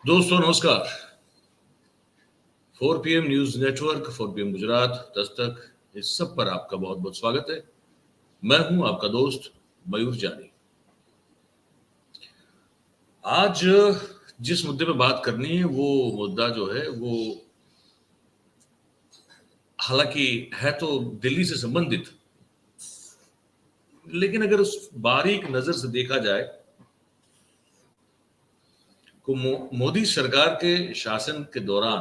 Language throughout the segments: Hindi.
दोस्तों नमस्कार। 4 PM news network, 4 PM Gujarat, Dastak, इस सब पर आपका बहुत बहुत स्वागत है। मैं हूं आपका दोस्त मयूर जानी। आज जिस मुद्दे पे बात करनी है वो मुद्दा जो है वो हालांकि है तो दिल्ली से संबंधित, लेकिन अगर उस बारीक नजर से देखा जाए तो मोदी सरकार के शासन के दौरान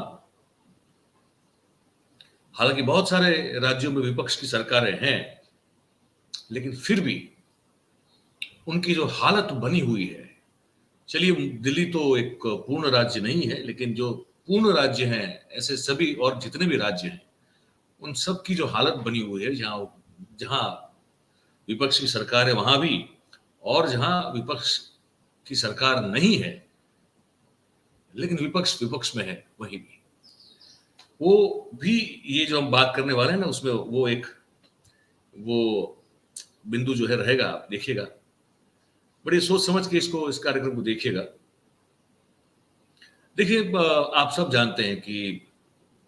हालांकि बहुत सारे राज्यों में विपक्ष की सरकारें हैं, लेकिन फिर भी उनकी जो हालत बनी हुई है, चलिए दिल्ली तो एक पूर्ण राज्य नहीं है, लेकिन जो पूर्ण राज्य हैं ऐसे सभी और जितने भी राज्य हैं उन सब की जो हालत बनी हुई है, जहां जहां विपक्ष की सरकार है वहां भी, और जहां विपक्ष की सरकार नहीं है लेकिन विपक्ष विपक्ष में है वहीं भी, वो भी ये जो हम बात करने वाले हैं ना उसमें वो बिंदु जो है रहेगा। आप देखिएगा, बड़ी सोच समझ के इस कार्यक्रम को देखिएगा। देखिए, आप सब जानते हैं कि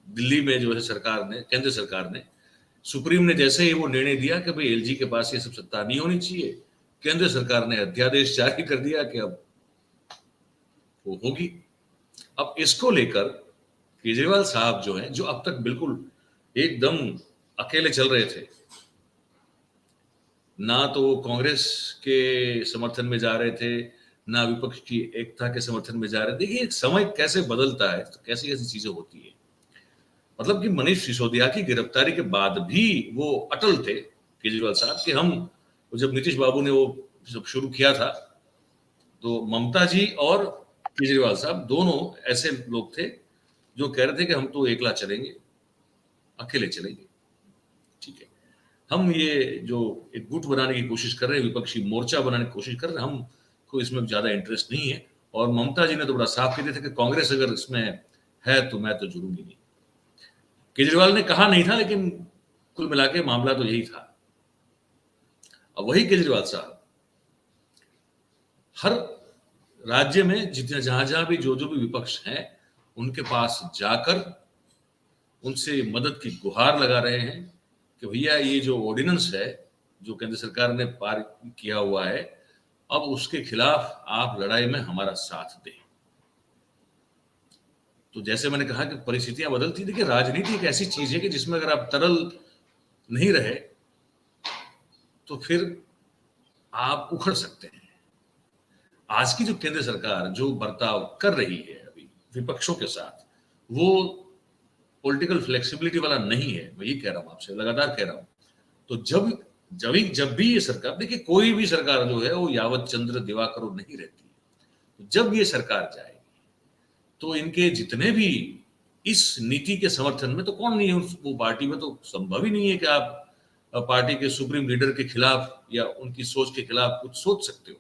दिल्ली में जो है सरकार ने, केंद्र सरकार ने, सुप्रीम ने जैसे ही वो निर्णय दिया कि भाई एलजी के पास ये सब सत्ता नहीं होनी चाहिए, केंद्र सरकार ने अध्यादेश जारी कर दिया कि अब वो होगी। अब इसको लेकर केजरीवाल साहब जो हैं, जो अब तक बिल्कुल एकदम अकेले चल रहे थे, ना तो वो कांग्रेस के समर्थन में जा रहे थे, ना विपक्ष की एकता के समर्थन में जा रहे थे। देखिए, एक समय कैसे बदलता है तो कैसी कैसी चीजें होती है। मतलब कि मनीष सिसोदिया की गिरफ्तारी के बाद भी वो अटल थे केजरीवाल साहब कि हम, जब नीतीश बाबू ने वो सब शुरू किया था तो ममता जी और केजरीवाल साहब दोनों ऐसे लोग थे जो कह रहे थे कि हम तो एकला चलेंगे, अकेले चलेंगे, ठीक है। हम ये जो एक गुट बनाने की कोशिश कर रहे हैं, विपक्षी मोर्चा बनाने की कोशिश कर रहे हैं, हमको इसमें ज्यादा इंटरेस्ट नहीं है। और ममता जी ने तो बड़ा साफ कह दिया था कि कांग्रेस अगर इसमें है तो मैं तो जुड़ूंगी नहीं। केजरीवाल ने कहा नहीं था, लेकिन कुल मिला के मामला तो यही था। अब वही केजरीवाल साहब हर राज्य में जितने जहां जहां भी जो भी विपक्ष हैं उनके पास जाकर उनसे मदद की गुहार लगा रहे हैं कि भैया ये जो ऑर्डिनेंस है जो केंद्र सरकार ने पार किया हुआ है, अब उसके खिलाफ आप लड़ाई में हमारा साथ दें। तो जैसे मैंने कहा कि परिस्थितियां बदलती, देखिए राजनीति एक ऐसी चीज है कि जिसमें अगर आप तरल नहीं रहे तो फिर आप उखड़ सकते हैं। आज की जो केंद्र सरकार जो बर्ताव कर रही है अभी विपक्षों के साथ, वो पॉलिटिकल फ्लेक्सिबिलिटी वाला नहीं है। मैं ये कह रहा हूं आपसे, लगातार कह रहा हूं। तो जब भी ये सरकार, देखिए कोई भी सरकार जो है वो यावत चंद्र दिवाकर नहीं रहती। तो जब ये सरकार जाएगी तो इनके जितने भी इस नीति के समर्थन में, तो कौन नहीं है वो पार्टी में, तो संभव ही नहीं है कि आप पार्टी के सुप्रीम लीडर के खिलाफ या उनकी सोच के खिलाफ कुछ सोच सकते हो।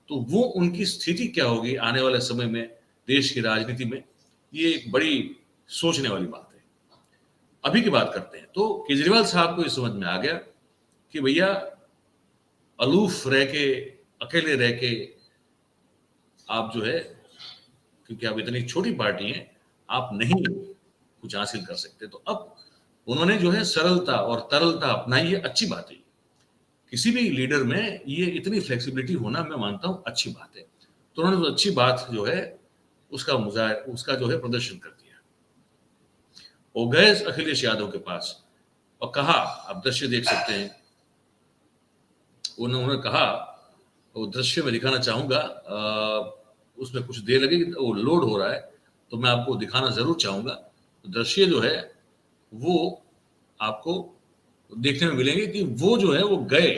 तो वो उनकी स्थिति क्या होगी आने वाले समय में देश की राजनीति में, ये एक बड़ी सोचने वाली बात है। अभी की बात करते हैं तो केजरीवाल साहब को ये समझ में आ गया कि भैया अलूफ रह के, अकेले रह के आप जो है, क्योंकि आप इतनी छोटी पार्टी हैं, आप नहीं कुछ हासिल कर सकते। तो अब उन्होंने जो है सरलता और तरलता अपनाई है, अच्छी बात है। किसी भी लीडर में ये इतनी फ्लेक्सिबिलिटी होना मैं मानता हूं अच्छी बात है। तो उन्होंने तो अच्छी बात जो है उसका जो है प्रदर्शन कर दिया। वो गए अखिलेश यादव के पास और कहा, आप दृश्य देख सकते हैं, उन्होंने कहा, वो दृश्य में दिखाना चाहूंगा, उसमें कुछ देर लगेगी, वो लोड हो रहा है तो मैं आपको दिखाना जरूर चाहूंगा। तो दृश्य जो है वो आपको देखने में मिलेंगे कि वो जो है वो गए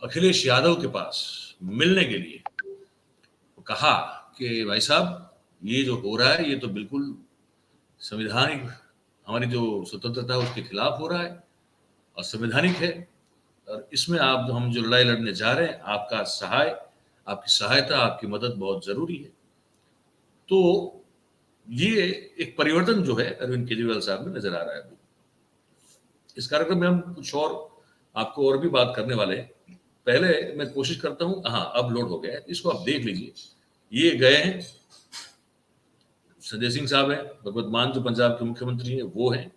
अखिलेश यादव के पास मिलने के लिए। वो कहा कि भाई साहब, ये जो हो रहा है ये तो बिल्कुल संवैधानिक, हमारी जो स्वतंत्रता है उसके खिलाफ हो रहा है, असंवैधानिक है, और इसमें हम जो लड़ाई लड़ने जा रहे हैं, आपकी सहायता, आपकी मदद बहुत जरूरी है। तो ये एक परिवर्तन जो है अरविंद केजरीवाल साहब में नजर आ रहा है। इस कार्यक्रम में हम कुछ और आपको और भी बात करने वाले हैं। पहले मैं कोशिश करता हूं, हाँ अब लोड हो गया है, इसको आप देख लीजिए। ये गए हैं संजय सिंह साहब हैं, भगवत मान जो पंजाब के मुख्यमंत्री हैं वो हैं,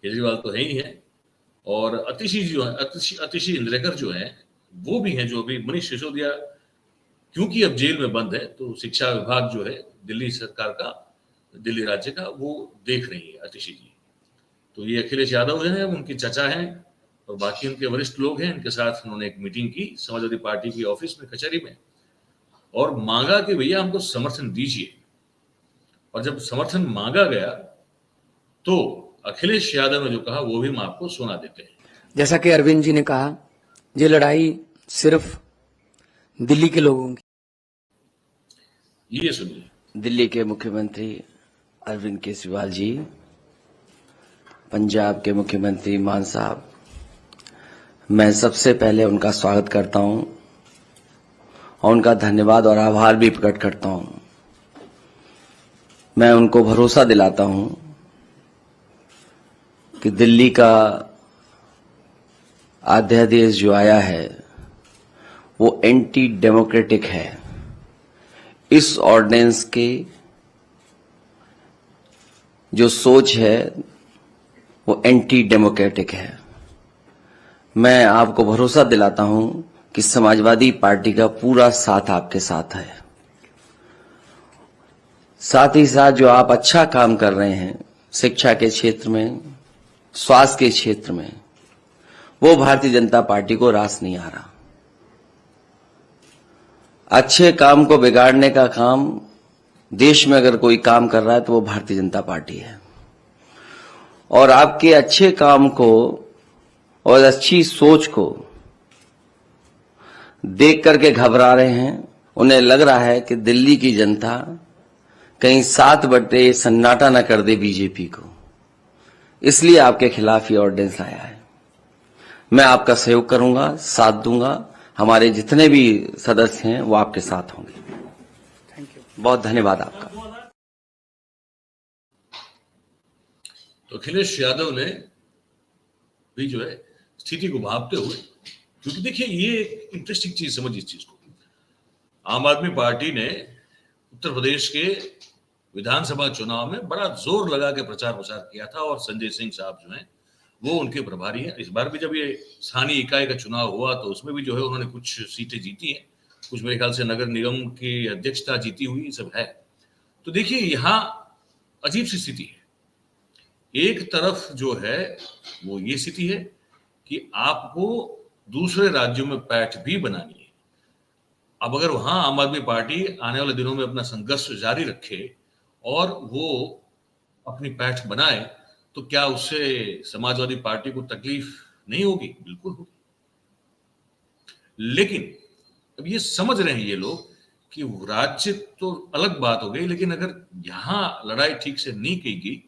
केजरीवाल तो है ही है, और अतिशी जो है, अतिशी इंद्रेकर जो है वो भी हैं, जो अभी मनीष सिसोदिया क्योंकि अब जेल में बंद है तो शिक्षा विभाग जो है दिल्ली सरकार का, दिल्ली राज्य का, वो देख रही है अतिशी जी। तो ये अखिलेश यादव हैं, उनके चचा हैं, और बाकी उनके वरिष्ठ लोग हैं, इनके साथ उन्होंने एक मीटिंग की समाजवादी पार्टी की ऑफिस में, कचहरी में, और मांगा कि भैया हमको समर्थन दीजिए। और जब समर्थन मांगा गया तो अखिलेश यादव ने जो कहा वो भी हम आपको सुना देते हैं। जैसा कि अरविंद जी ने कहा, ये लड़ाई सिर्फ दिल्ली के लोगों की। ये सुनिए। दिल्ली के मुख्यमंत्री अरविंद केजरीवाल जी, पंजाब के मुख्यमंत्री मान साहब, मैं सबसे पहले उनका स्वागत करता हूं और उनका धन्यवाद और आभार भी प्रकट करता हूं। मैं उनको भरोसा दिलाता हूं कि दिल्ली का अध्यादेश जो आया है वो एंटी डेमोक्रेटिक है। इस ऑर्डिनेंस की जो सोच है वो एंटी डेमोक्रेटिक है। मैं आपको भरोसा दिलाता हूं कि समाजवादी पार्टी का पूरा साथ आपके साथ है। साथ ही साथ जो आप अच्छा काम कर रहे हैं शिक्षा के क्षेत्र में, स्वास्थ्य के क्षेत्र में, वो भारतीय जनता पार्टी को रास नहीं आ रहा। अच्छे काम को बिगाड़ने का काम देश में अगर कोई काम कर रहा है तो वो भारतीय जनता पार्टी है। और आपके अच्छे काम को और अच्छी सोच को देख करके घबरा रहे हैं। उन्हें लग रहा है कि दिल्ली की जनता कहीं 7 बटे सन्नाटा न कर दे बीजेपी को, इसलिए आपके खिलाफ ये ऑर्डिनेंस लाया है। मैं आपका सहयोग करूंगा, साथ दूंगा। हमारे जितने भी सदस्य हैं वो आपके साथ होंगे। थैंक यू, बहुत धन्यवाद आपका। तो अखिलेश यादव ने भी जो है स्थिति को भांपते हुए, क्योंकि देखिए ये एक इंटरेस्टिंग चीज, समझिए इस चीज को। आम आदमी पार्टी ने उत्तर प्रदेश के विधानसभा चुनाव में बड़ा जोर लगा के प्रचार प्रसार किया था, और संजय सिंह साहब जो हैं वो उनके प्रभारी हैं। इस बार भी जब ये स्थानीय इकाई का चुनाव हुआ तो उसमें भी जो है उन्होंने कुछ सीटें जीती हैं, कुछ मेरे ख्याल से नगर निगम की अध्यक्षता जीती हुई सब है। तो देखिए यहाँ अजीब सी स्थिति है। एक तरफ जो है वो ये स्थिति है कि आपको दूसरे राज्यों में पैठ भी बनानी है। अब अगर वहां आम आदमी पार्टी आने वाले दिनों में अपना संघर्ष जारी रखे और वो अपनी पैठ बनाए तो क्या उससे समाजवादी पार्टी को तकलीफ नहीं होगी? बिल्कुल होगी। लेकिन अब ये समझ रहे हैं ये लोग कि राज्य तो अलग बात हो गई, लेकिन अगर यहां लड़ाई ठीक से नहीं की गई,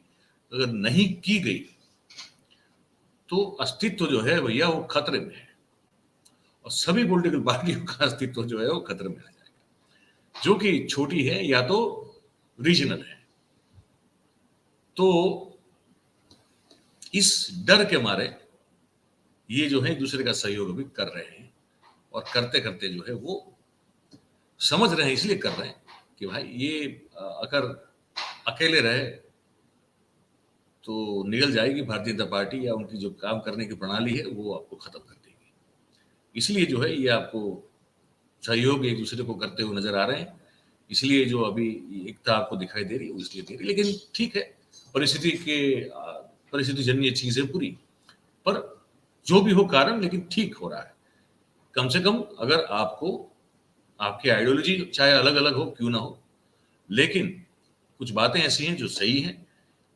अगर नहीं की गई तो अस्तित्व जो है भैया वो खतरे में है, और सभी पॉलिटिकल पार्टियों का अस्तित्व जो है वो खतरे में आ जाएगा, जो कि छोटी है या तो रीजनल है। तो इस डर के मारे ये जो है एक दूसरे का सहयोग भी कर रहे हैं, और करते करते जो है वो समझ रहे हैं, इसलिए कर रहे हैं कि भाई ये अगर अकेले रहे तो निगल जाएगी भारतीय जनता पार्टी, या उनकी जो काम करने की प्रणाली है वो आपको खत्म कर देगी। इसलिए जो है ये आपको सहयोग एक दूसरे को करते हुए नजर आ रहे हैं। इसलिए जो अभी एकता आपको दिखाई दे रही है वो इसलिए दे रही है। लेकिन ठीक है, परिस्थिति जन्य चीज है पूरी, पर जो भी हो कारण, लेकिन ठीक हो रहा है। कम से कम अगर आपको आपकी आइडियोलॉजी चाहे अलग अलग हो, क्यों ना हो, लेकिन कुछ बातें ऐसी हैं जो सही हैं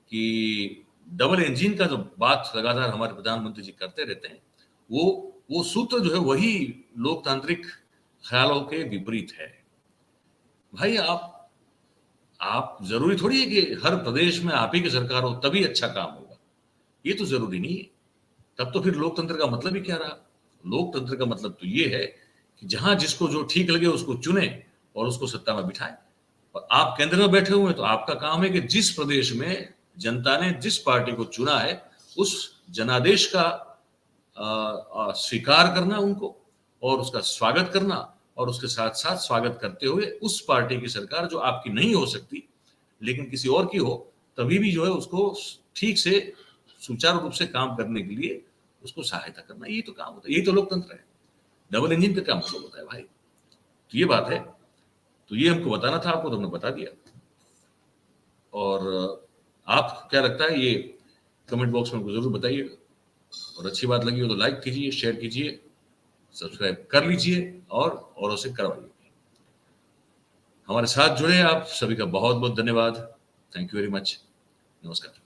कि डबल इंजन का जो बात लगातार हमारे प्रधानमंत्री जी करते रहते हैं, वो सूत्र जो है वही लोकतांत्रिक ख्यालों के विपरीत है। भाई आप जरूरी थोड़ी है कि हर प्रदेश में आप ही की सरकार हो तभी अच्छा काम होगा, ये तो जरूरी नहीं है। तब तो फिर लोकतंत्र का मतलब ही क्या रहा? लोकतंत्र का मतलब तो ये है कि जहां जिसको जो ठीक लगे उसको चुने और उसको सत्ता में बिठाए। और आप केंद्र में बैठे हुए हैं तो आपका काम है कि जिस प्रदेश में जनता ने जिस पार्टी को चुना है उस जनादेश का स्वीकार करना उनको, और उसका स्वागत करना, और उसके साथ साथ स्वागत करते हुए उस पार्टी की सरकार जो आपकी नहीं हो सकती लेकिन किसी और की हो तभी भी जो है उसको ठीक से सुचारू रूप से काम करने के लिए उसको सहायता करना, यही तो काम होता है, यही तो लोकतंत्र है। डबल इंजन का क्या मतलब होता है भाई? तो ये बात है, तो ये हमको बताना था आपको, तो हमने बता दिया। और आपको क्या लगता है ये कमेंट बॉक्स में जरूर बताइएगा, और अच्छी बात लगी हो तो लाइक कीजिए, शेयर कीजिए, सब्सक्राइब कर लीजिए और औरों से करवाइए। हमारे साथ जुड़े आप सभी का बहुत बहुत धन्यवाद। Thank you very much. नमस्कार।